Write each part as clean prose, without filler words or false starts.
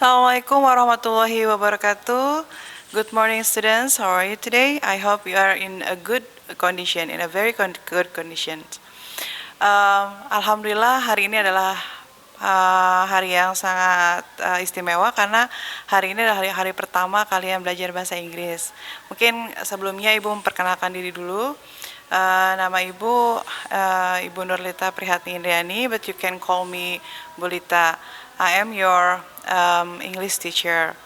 Assalamualaikum warahmatullahi wabarakatuh. Good morning, students. How are you today? I hope you are in a good condition, in a very good condition. Alhamdulillah hari ini adalah hari yang sangat istimewa karena hari ini adalah hari pertama kalian belajar bahasa Inggris. Mungkin sebelumnya Ibu memperkenalkan diri dulu. Nama Ibu Ibu Nurlita Prihatni Indriani, but you can call me Bulita. I am your English teacher.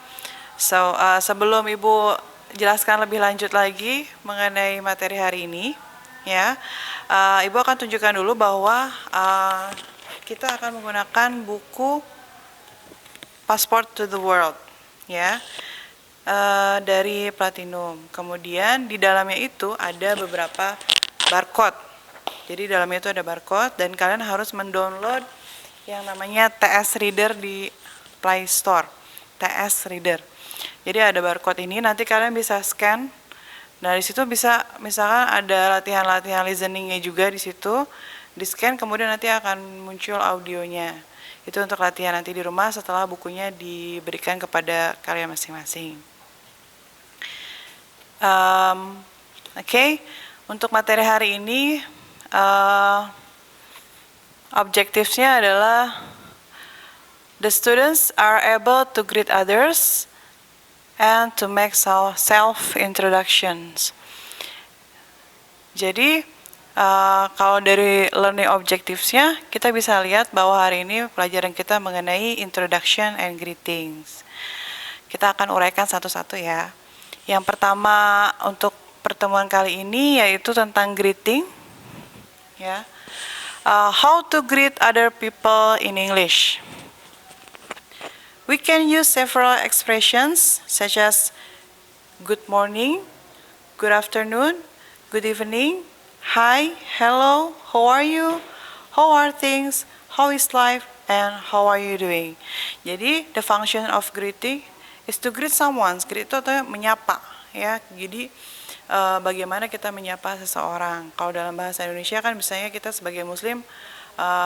So, sebelum Ibu jelaskan lebih lanjut lagi mengenai materi hari ini, ya, Ibu akan tunjukkan dulu bahwa kita akan menggunakan buku Passport to the World, ya, dari Platinum. Kemudian di dalamnya itu ada beberapa barcode. Jadi dalamnya itu ada barcode dan kalian harus mendownload yang namanya TS Reader di Play Store. TS Reader. Jadi ada barcode ini, nanti kalian bisa scan. Nah, di situ bisa misalkan ada latihan-latihan listeningnya juga di situ. Di scan kemudian nanti akan muncul audionya. Itu untuk latihan nanti di rumah setelah bukunya diberikan kepada kalian masing-masing. Oke. Untuk materi hari ini objektifnya adalah the students are able to greet others and to make self-introductions. Jadi, kalau dari learning objectives-nya, kita bisa lihat bahwa hari ini pelajaran kita mengenai introduction and greetings. Kita akan uraikan satu-satu ya. Yang pertama untuk pertemuan kali ini yaitu tentang greeting. Ya. How to greet other people in English. We can use several expressions such as good morning, good afternoon, good evening, hi, hello, how are you, how are things, how is life, and how are you doing. Jadi the function of greeting is to greet someone. Greet itu artinya menyapa, ya. Jadi bagaimana kita menyapa seseorang. Kalau dalam bahasa Indonesia kan misalnya kita sebagai Muslim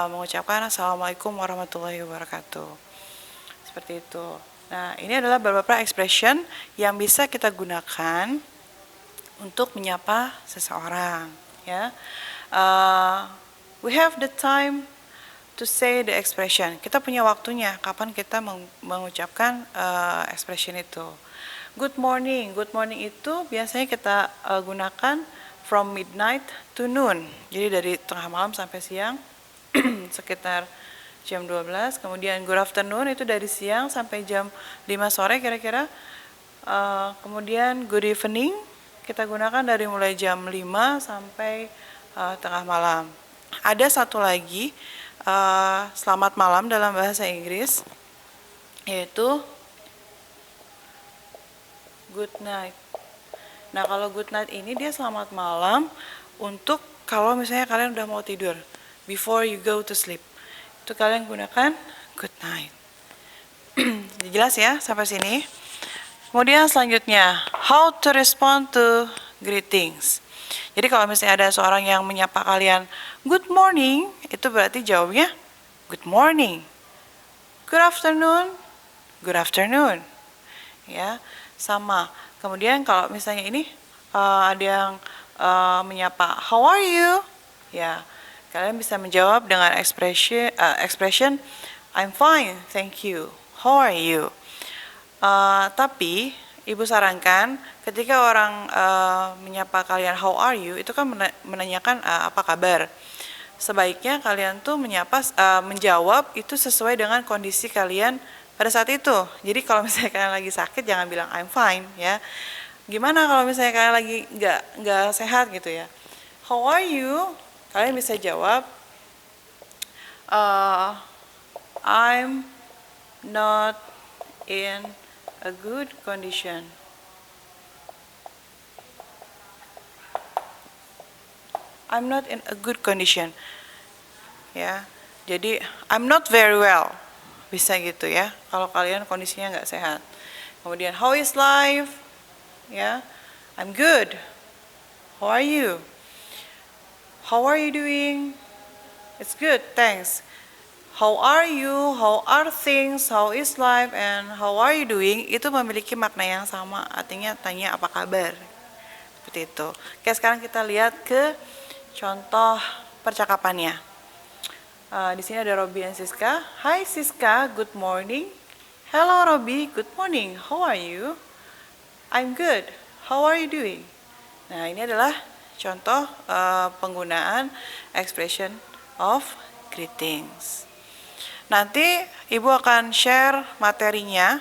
mengucapkan Assalamualaikum warahmatullahi wabarakatuh. Seperti itu. Nah, ini adalah beberapa expression yang bisa kita gunakan untuk menyapa seseorang. Ya, we have the time to say the expression. Kita punya waktunya kapan kita mengucapkan expression itu. Good morning. Good morning itu biasanya kita gunakan from midnight to noon. Jadi dari tengah malam sampai siang sekitar jam 12. Kemudian good afternoon itu dari siang sampai jam 5 sore kira-kira. Kemudian good evening kita gunakan dari mulai jam 5 sampai tengah malam. Ada satu lagi selamat malam dalam bahasa Inggris yaitu good night. Nah, kalau good night ini dia selamat malam untuk kalau misalnya kalian udah mau tidur, before you go to sleep. Itu kalian gunakan good night. Jelas ya sampai sini? Kemudian selanjutnya, how to respond to greetings. Jadi kalau misalnya ada seorang yang menyapa kalian good morning, itu berarti jawabnya good morning. Good afternoon, good afternoon. Ya, sama. Kemudian kalau misalnya ini ada yang menyapa how are you? Ya, kalian bisa menjawab dengan expression I'm fine, thank you. How are you? Tapi Ibu sarankan ketika orang menyapa kalian how are you, itu kan menanyakan apa kabar. Sebaiknya kalian tuh menjawab itu sesuai dengan kondisi kalian pada saat itu. Jadi kalau misalnya kalian lagi sakit jangan bilang I'm fine ya. Gimana kalau misalnya kalian lagi nggak sehat gitu ya? How are you? Kalian bisa jawab I'm not in a good condition. I'm not in a good condition. Ya. Jadi I'm not very well. Bisa gitu ya. Kalau kalian kondisinya nggak sehat. Kemudian how is life? Ya. I'm good. How are you? How are you doing? It's good, thanks. how are you, how are things, how is life, and how are you doing itu memiliki makna yang sama, artinya tanya apa kabar. Seperti itu. Oke, sekarang kita lihat ke contoh percakapannya. Di sini ada Robby dan Siska. Hi Siska, good morning. Hello Robby, good morning. How are you? I'm good. How are you doing? Nah, ini adalah contoh penggunaan expression of greetings. Nanti Ibu akan share materinya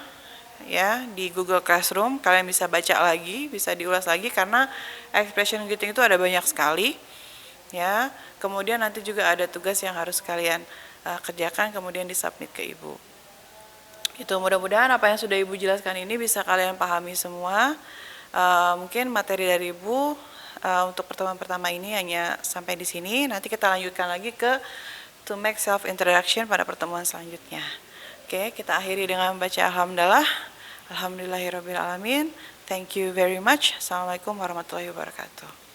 ya di Google Classroom. Kalian bisa baca lagi, bisa diulas lagi karena expression greeting itu ada banyak sekali. Ya, kemudian nanti juga ada tugas yang harus kalian kerjakan kemudian disubmit ke Ibu. Itu mudah-mudahan apa yang sudah Ibu jelaskan ini bisa kalian pahami semua. Mungkin materi dari Ibu untuk pertemuan pertama ini hanya sampai di sini. Nanti kita lanjutkan lagi ke to make self introduction pada pertemuan selanjutnya. Oke, kita akhiri dengan membaca alhamdulillah. Alhamdulillahirabbil alamin. Thank you very much. Assalamualaikum warahmatullahi wabarakatuh.